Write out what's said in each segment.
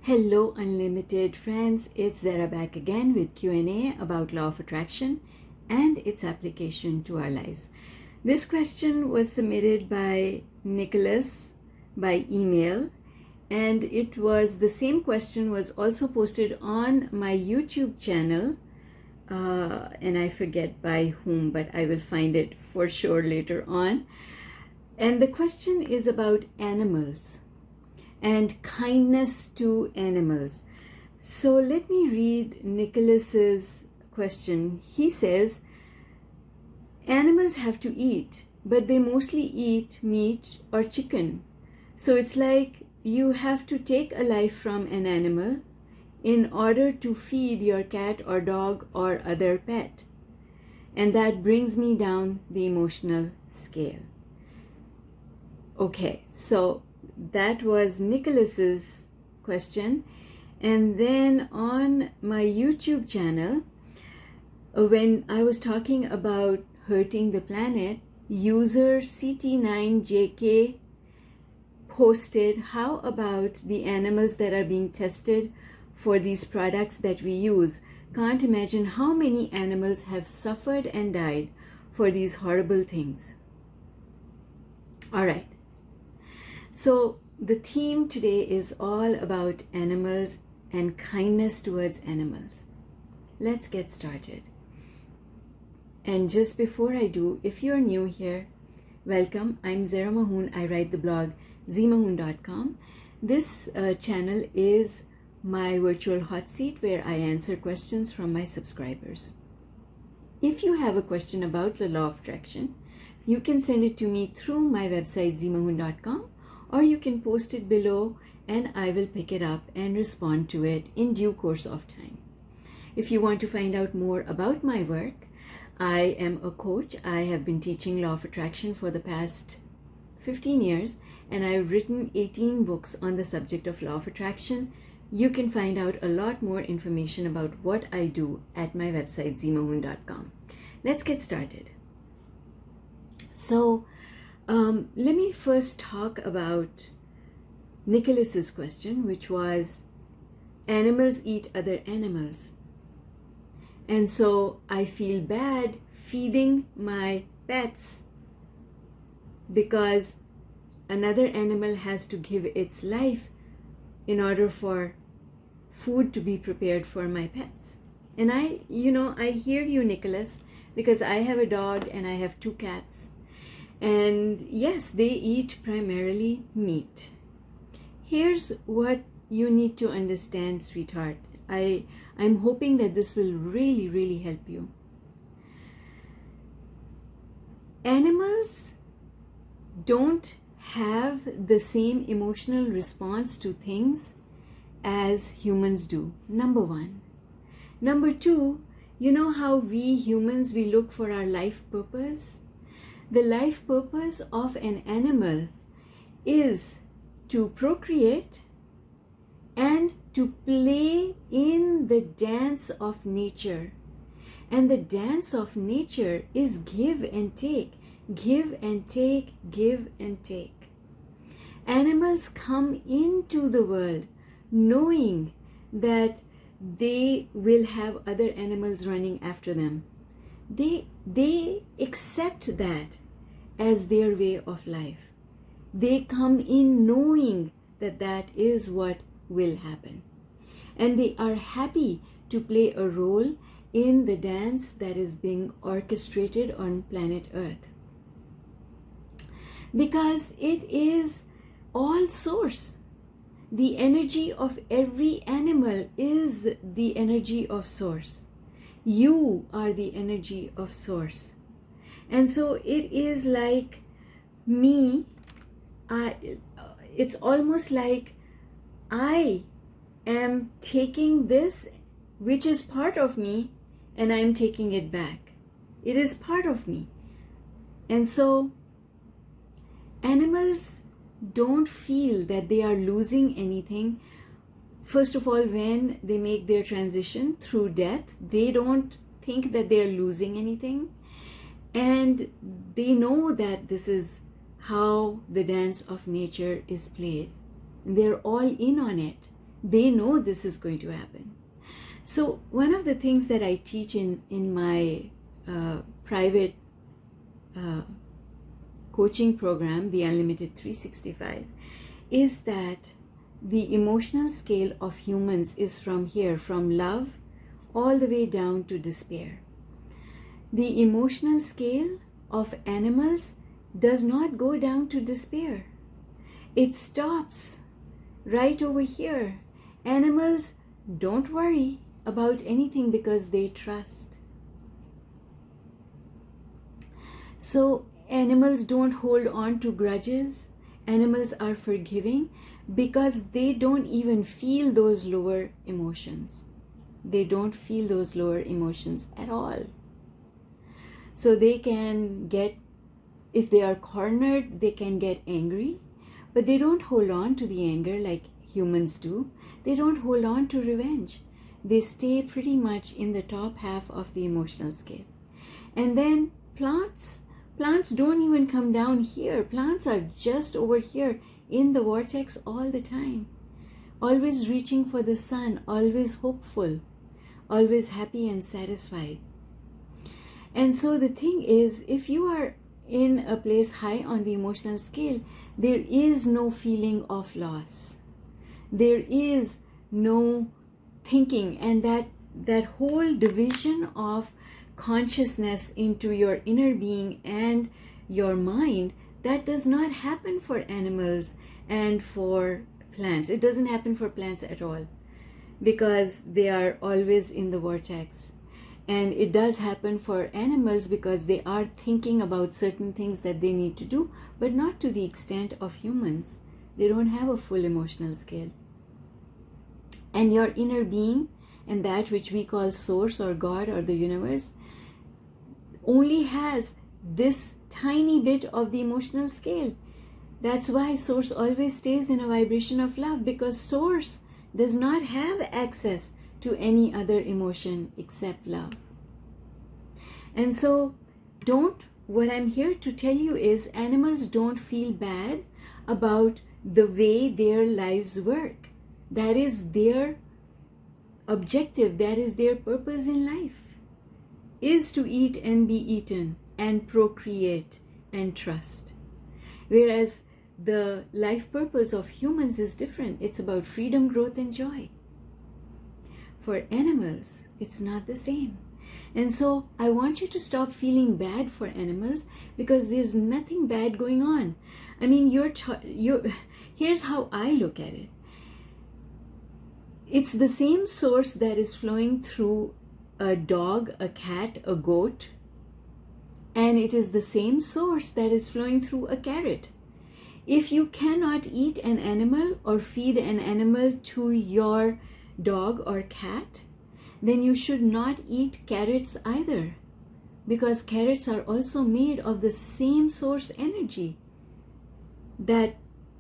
Hello Unlimited friends, it's Zara back again with Q&A about law of attraction and its application to our lives. This question was submitted by Nicholas by email, and the same question was also posted on my YouTube channel, and I forget by whom, but I will find it for sure later on. And the question is about animals and kindness to animals. So let me read Nicholas's question. He says, animals have to eat, but they mostly eat meat or chicken. So it's like you have to take a life from an animal in order to feed your cat or dog or other pet. And that brings me down the emotional scale. Okay, so that was Nicholas's question. And then on my YouTube channel, when I was talking about hurting the planet, user CT9JK posted, how about the animals that are being tested for these products that we use? Can't imagine how many animals have suffered and died for these horrible things. All right. So the theme today is all about animals and kindness towards animals. Let's get started. And just before I do, if you're new here, welcome. I'm Zara Mahoon. I write the blog zmahoon.com. This channel is my virtual hot seat where I answer questions from my subscribers. If you have a question about the law of attraction, you can send it to me through my website zmahoon.com, or you can post it below and I will pick it up and respond to it in due course of time. If you want to find out more about my work, I am a coach. I have been teaching law of attraction for the past 15 years, and I've written 18 books on the subject of law of attraction. You can find out a lot more information about what I do at my website zmahoon.com. Let's get started. So, let me first talk about Nicholas's question, which was, animals eat other animals. And so I feel bad feeding my pets because another animal has to give its life in order for food to be prepared for my pets. And I hear you, Nicholas, because I have a dog and I have 2 cats. And yes, they eat primarily meat. Here's what you need to understand, sweetheart. I'm hoping that this will really, really help you. Animals don't have the same emotional response to things as humans do, number 1. Number 2, you know how we humans, we look for our life purpose? The life purpose of an animal is to procreate and to play in the dance of nature. And the dance of nature is give and take, give and take, give and take. Animals come into the world knowing that they will have other animals running after them. They accept that as their way of life. They come in knowing that that is what will happen. And they are happy to play a role in the dance that is being orchestrated on planet Earth. Because it is all source. The energy of every animal is the energy of source. You are the energy of source. And so it is like me, it's almost like I am taking this, which is part of me, and I'm taking it back. It is part of me. And so animals don't feel that they are losing anything. First of all, when they make their transition through death, they don't think that they are losing anything. And they know that this is how the dance of nature is played. And they're all in on it. They know this is going to happen. So one of the things that I teach in my private coaching program, the Unlimited 365, is that the emotional scale of humans is from here, from love all the way down to despair. The emotional scale of animals does not go down to despair. It stops right over here. Animals don't worry about anything because they trust. So animals don't hold on to grudges. Animals are forgiving because they don't even feel those lower emotions. They don't feel those lower emotions at all. So they can get, if they are cornered, they can get angry, but they don't hold on to the anger like humans do. They don't hold on to revenge. They stay pretty much in the top half of the emotional scale. And then plants don't even come down here. Plants are just over here in the vortex all the time, always reaching for the sun, always hopeful, always happy and satisfied. And so the thing is, if you are in a place high on the emotional scale, there is no feeling of loss. There is no thinking, and that whole division of consciousness into your inner being and your mind, that does not happen for animals and for plants. It doesn't happen for plants at all because they are always in the vortex. And it does happen for animals because they are thinking about certain things that they need to do, but not to the extent of humans. They don't have a full emotional scale. And your inner being, and that which we call source or God or the universe, only has this tiny bit of the emotional scale. That's why source always stays in a vibration of love, because source does not have access to any other emotion except love. And so what I'm here to tell you is, animals don't feel bad about the way their lives work. That is their objective, that is their purpose in life, is to eat and be eaten and procreate and trust. Whereas the life purpose of humans is different. It's about freedom, growth, and joy. For animals, it's not the same. And so I want you to stop feeling bad for animals, because there's nothing bad going on. I mean, here's how I look at it. It's the same source that is flowing through a dog, a cat, a goat, and it is the same source that is flowing through a carrot. If you cannot eat an animal or feed an animal to your dog or cat, then you should not eat carrots either, because carrots are also made of the same source energy that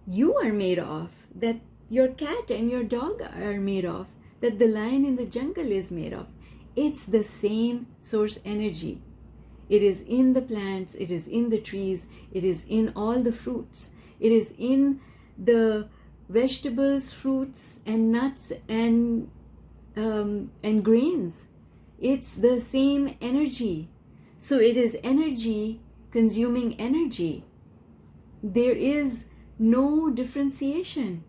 you are made of, that your cat and your dog are made of, that the lion in the jungle is made of. It's the same source energy. It is in the plants, it is in the trees, it is in all the fruits, it is in the vegetables, fruits, and nuts, and grains. It's the same energy. So it is energy consuming energy. There is no differentiation.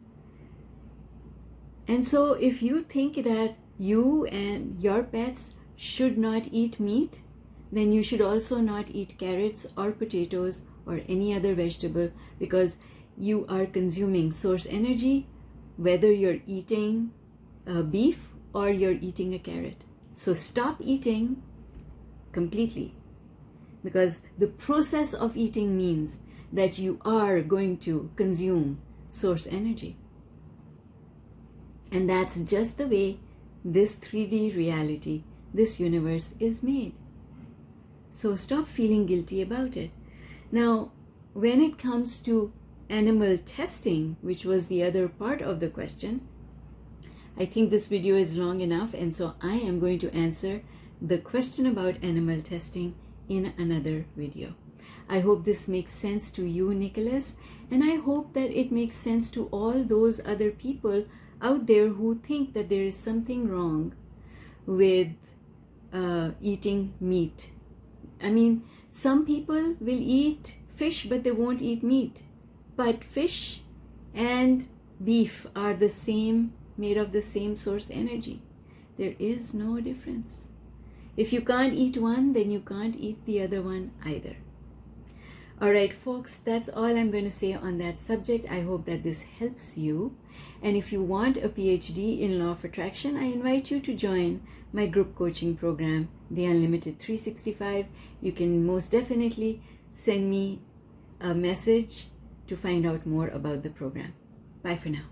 And so if you think that you and your pets should not eat meat, then you should also not eat carrots or potatoes or any other vegetable, because you are consuming source energy, whether you're eating beef or you're eating a carrot. So stop eating completely, because the process of eating means that you are going to consume source energy. And that's just the way this 3D reality, this universe is made. So stop feeling guilty about it. Now, when it comes to animal testing, which was the other part of the question, I think this video is long enough, and so I am going to answer the question about animal testing in another video. I hope this makes sense to you, Nicholas, and I hope that it makes sense to all those other people out there who think that there is something wrong with eating meat. I mean, some people will eat fish, but they won't eat meat. But fish and beef are the same, made of the same source energy. There is no difference. If you can't eat one, then you can't eat the other one either. All right, folks, that's all I'm going to say on that subject. I hope that this helps you. And if you want a PhD in Law of Attraction, I invite you to join my group coaching program, The Unlimited 365. You can most definitely send me a message to find out more about the program. Bye for now.